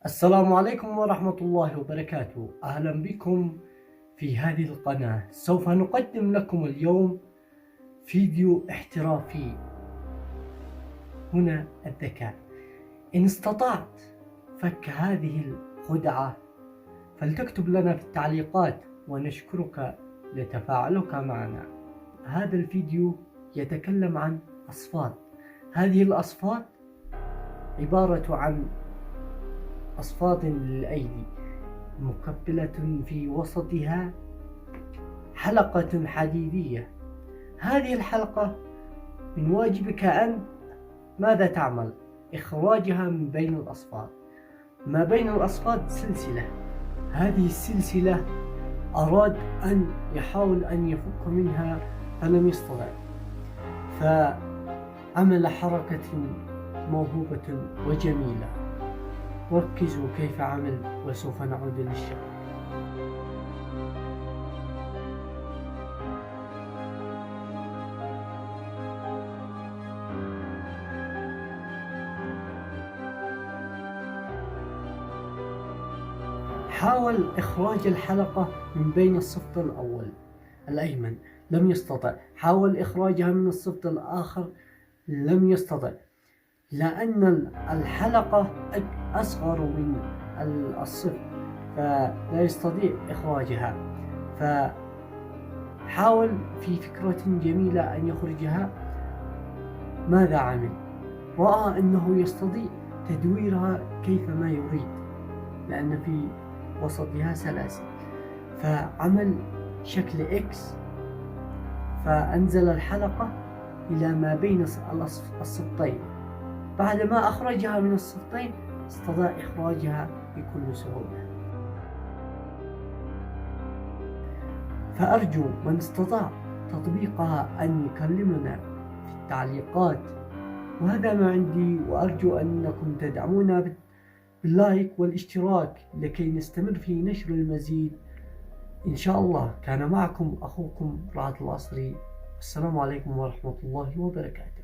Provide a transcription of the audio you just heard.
السلام عليكم ورحمة الله وبركاته. أهلا بكم في هذه القناة. سوف نقدم لكم اليوم فيديو احترافي. هنا الذكاء. إن استطعت فك هذه الخدعة فلتكتب لنا في التعليقات ونشكرك لتفاعلك معنا. هذا الفيديو يتكلم عن أصفاد. هذه الأصفاد عبارة عن أصفاد للأيدي مقبلة في وسطها حلقة حديدية. هذه الحلقة من واجبك أن ماذا تعمل؟ إخراجها من بين الأصفاد. ما بين الأصفاد سلسلة. هذه السلسلة أراد أن يحاول أن يفك منها فلم يستطع، فعمل حركة موهوبة وجميلة. ركزوا كيف عمل وسوف نعود للشرح. حاول إخراج الحلقة من بين الصفط الأول الأيمن، لم يستطع. حاول إخراجها من الصفط الآخر، لم يستطع، لأن الحلقة أصغر من الصفر فلا يستطيع إخراجها. فحاول في فكرة جميلة أن يخرجها. ماذا عمل؟ رأى أنه يستطيع تدويرها كيفما يريد لأن في وسطها سلاسل، فعمل شكل إكس، فأنزل الحلقة إلى ما بين الصفطين. بعدما أخرجها من الصفطين استطاع إخراجها بكل سهولة. فأرجو من استطاع تطبيقها أن يكلمنا في التعليقات. وهذا ما عندي، وأرجو أنكم تدعمونا باللايك والاشتراك لكي نستمر في نشر المزيد إن شاء الله. كان معكم أخوكم رعد العصري. السلام عليكم ورحمة الله وبركاته.